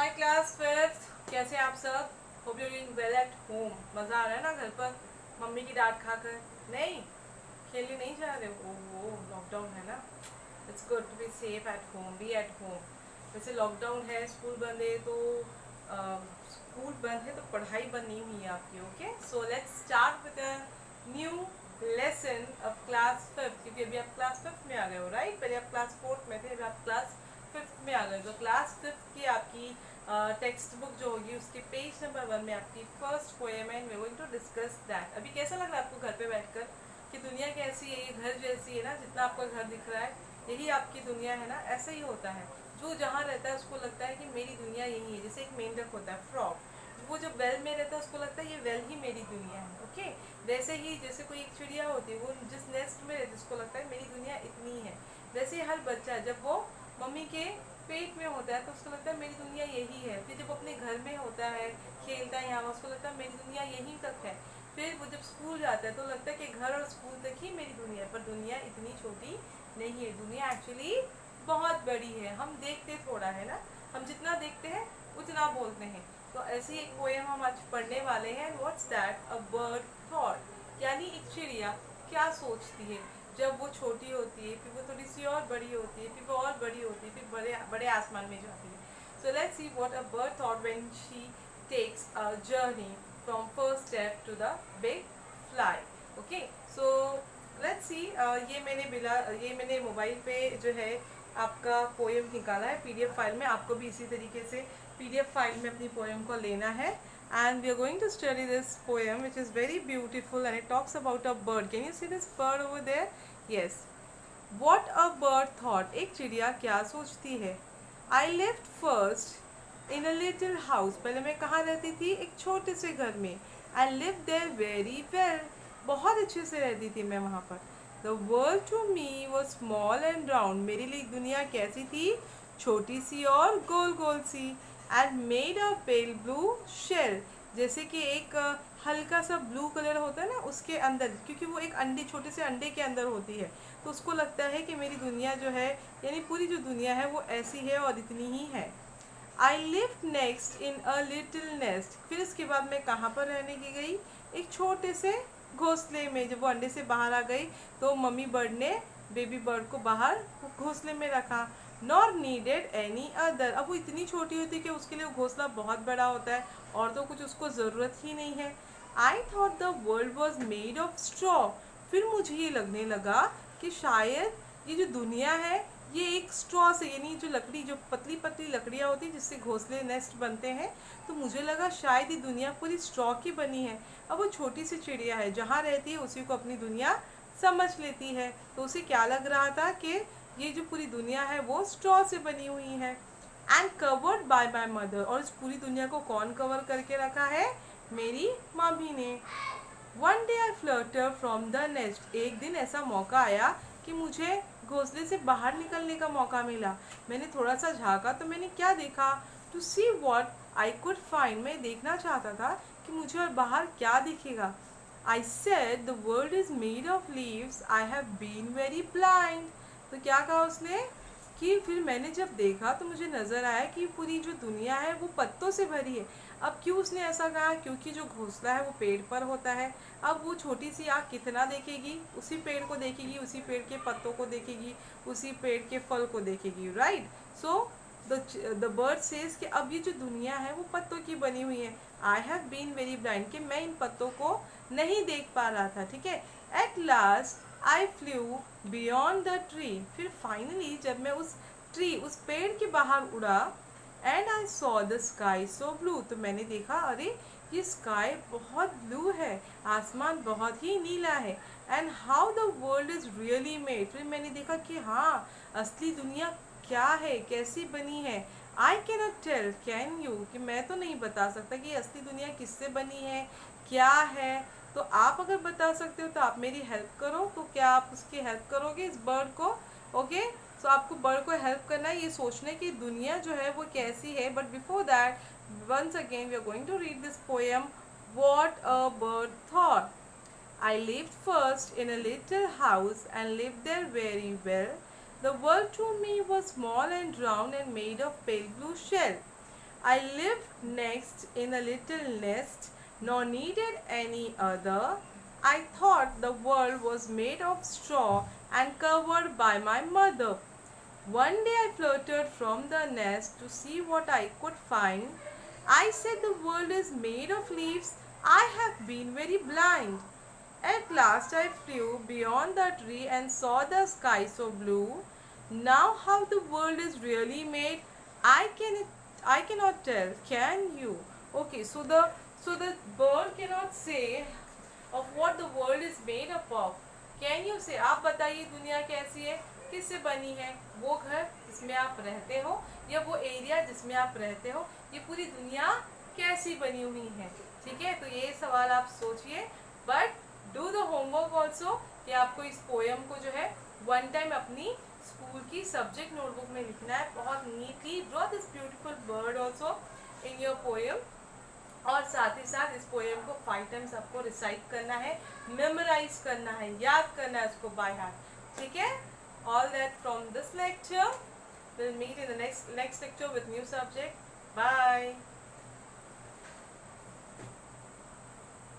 हाय class fifth, कैसे हैं आप सब? Hope you doing well at home. मज़ा आ रहा है ना घर पर मम्मी की डांट खाकर? नहीं, खेलने नहीं जा रहे हो? वो लॉकडाउन है ना। It's good to be safe at home, be at home. वैसे लॉकडाउन है, स्कूल बंद है तो स्कूल बंद है तो पढ़ाई बंद नहीं हुई है आपकी। Okay, so let's start with a new lesson of class fifth, क्योंकि अभी आप क्लास फिफ्थ में आ गए हो, राइट? पहले आप क्लास फोर्थ में थे, अभी आप क्लास फिफ्थ में आ गए। तो क्लास फिफ्थ की आपकी टेक्स्ट बुक जो होगी उसके पेज नंबर 1 में आपकी फर्स्ट पोएम है, we going to discuss that. अभी कैसा लग रहा है आपको घर पे बैठकर कि दुनिया कैसी है? ये घर जैसी है ना, जितना आपका घर दिख रहा है यही आपकी दुनिया है ना। ऐसा ही होता है, जो जहाँ रहता है उसको लगता है कि मेरी दुनिया यही है। जैसे एक मेंढक होता है, फ्रॉग, वो जब वेल में रहता है उसको लगता है ये वेल ही मेरी दुनिया है। ओके, वैसे ही जैसे कोई एक चिड़िया होती है, वो जिस नेस्ट में रहती है उसको लगता है मेरी दुनिया इतनी है। वैसे ही हर बच्चा जब वो मम्मी के पेट में होता है तो उसको लगता है मेरी दुनिया यही है। फिर जब अपने घर में होता है, खेलता है यहाँ, उसको लगता है मेरी दुनिया यहीं तक है। फिर वो जब स्कूल जाता है तो लगता है कि घर और स्कूल तक ही मेरी दुनिया है। पर दुनिया इतनी छोटी नहीं है, दुनिया एक्चुअली बहुत बड़ी है। हम देखते थोड़ा है ना, हम जितना देखते हैं उतना बोलते हैं। तो ऐसी एक पोएम हम आज पढ़ने वाले हैं। What's that a bird thought, यानी एक चिड़िया क्या सोचती है जब वो छोटी होती है, फिर वो थोड़ी सी और बड़ी होती है, फिर वो और बड़ी होती है, फिर बड़े बड़े आसमान में जाती है। So let's see what a bird thought when she takes a journey from first step to the big fly. Okay, so let's see. ये मैंने मोबाइल पे जो है आपका पोएम निकाला है पीडीएफ फाइल में। आपको भी इसी तरीके से पीडीएफ फाइल में अपनी पोएम को लेना है। And we are going to study this poem, which is very beautiful, and it talks about a bird. Can you see this bird over there? Yes. What a bird thought. एक चिड़िया क्या सोचती है? I lived first in a little house. पहले मैं कहाँ रहती थी? एक छोटे से घर में। I lived there very well. बहुत अच्छे से रहती थी मैं वहाँ पर। The world to me was small and round. मेरे लिए दुनिया कैसी थी? छोटी सी और गोल गोल सी। And made a pale blue shell. जैसे कि एक हल्का सा ब्लू कलर होता है ना उसके अंदर, क्योंकि वो एक अंडे, छोटे से अंडे के अंदर होती है, तो उसको लगता है कि मेरी दुनिया जो है, यानी पूरी जो दुनिया है वो ऐसी है और इतनी ही है। I live next in a little nest. फिर इसके बाद मैं कहाँ पर रहने की गई? एक छोटे से घोंसले में। जब वो अंडे से बाहर आ गई तो मम्मी बर्ड ने बेबी बर्ड को बाहर घोंसले में रखा। Nor needed any other. अब वो इतनी छोटी होती है कि उसके लिए वो घोंसला बहुत बड़ा होता है और तो कुछ उसको ज़रूरत ही नहीं है। I thought the world was made of straw. फिर मुझे ये लगने लगा कि शायद ये जो दुनिया है ये एक स्ट्रॉ से, यानी जो लकड़ी, जो पतली पतली लकड़ियाँ होती हैं जिससे घोंसले नेस्ट बनते हैं, तो मुझे लगा शायद ये दुनिया पूरी स्ट्रॉ की बनी है। अब वो छोटी सी चिड़िया है, जहाँ रहती है उसी को अपनी दुनिया समझ लेती है। तो उसे क्या लग रहा था कि ये जो पूरी दुनिया है वो स्ट्रॉ से बनी हुई है। And covered by my mother. और इस पूरी दुनिया को कौन कवर करके रखा है? मेरी मम्मी ने। One day I Flutter from the nest. एक दिन ऐसा मौका आया कि मुझे घोंसले से बाहर निकलने का मौका मिला। मैंने थोड़ा सा झाँका तो मैंने क्या देखा? To see what I could find. मैं देखना चाहता था कि मुझे और बाहर क्या दिखेगा। I said the world is made of leaves, I have been very blind. तो क्या कहा उसने कि फिर मैंने जब देखा तो मुझे नज़र आया कि पूरी जो दुनिया है वो पत्तों से भरी है। अब क्यों उसने ऐसा कहा? क्योंकि जो घोंसला है वो पेड़ पर होता है। अब वो छोटी सी आँख कितना देखेगी? उसी पेड़ को देखेगी, उसी पेड़ के पत्तों को देखेगी, उसी पेड़ के फल को देखेगी, right? So the bird says कि अब ये जो दुनिया है वो पत्तों की बनी हुई है। I have been very blind, कि मैं इन पत्तों को नहीं देख पा रहा था, ठीक है। At last eye flu beyond the tree. फिर फाइनली जब मैं उस ट्री, उस पेड़ के बाहर उड़ा, and I saw the sky so blue. तो मैंने देखा, अरे ये स्काई बहुत ब्लू है, आसमान बहुत ही नीला है। And how the world is really made. फिर मैंने देखा कि हाँ, असली दुनिया क्या है, कैसी बनी है। I cannot tell can you, कि मैं तो नहीं बता सकता कि असली दुनिया किससे बनी है, क्या है। तो आप अगर बता सकते हो तो आप मेरी हेल्प करो। तो क्या आप उसकी हेल्प करोगे, इस बर्ड को? ओके, सो आपको बर्ड को हेल्प करना है ये सोचने की दुनिया जो है वो कैसी है। But before that, once again we are going to read this poem, What a Bird Thought. I lived first in a little house and lived there very well. The world to me was small and round and made of pale blue shell. I lived next in a little nest, nor needed any other. I thought the world was made of straw and covered by my mother. One day I fluttered from the nest to see what I could find. I said the world is made of leaves. I have been very blind. At last I flew beyond the tree and saw the sky so blue. Now how the world is really made, I cannot tell. Can you? Okay, so the bird cannot say of what the world is made up of. Can you say? आप बताइए दुनिया कैसी है, किससे बनी है? वो घर जिसमें आप रहते हो या वो एरिया जिसमें आप रहते हो, ये पूरी दुनिया कैसी बनी हुई है? ठीक है, तो ये सवाल आप सोचिए, but do the homework also कि आपको इस पोएम को जो है वन टाइम अपनी स्कूल की सब्जेक्ट नोटबुक में लिखना है. बहुत neatly draw this beautiful bird also in your poem. और साथ ही साथ इस पोएम को 5 टाइम्स आपको रिसाइट करना है, मेमोराइज करना है, याद करना है उसको बाय हार्ट. ठीक है, all that from this lecture. Will meet in the next lecture with new subject. Bye.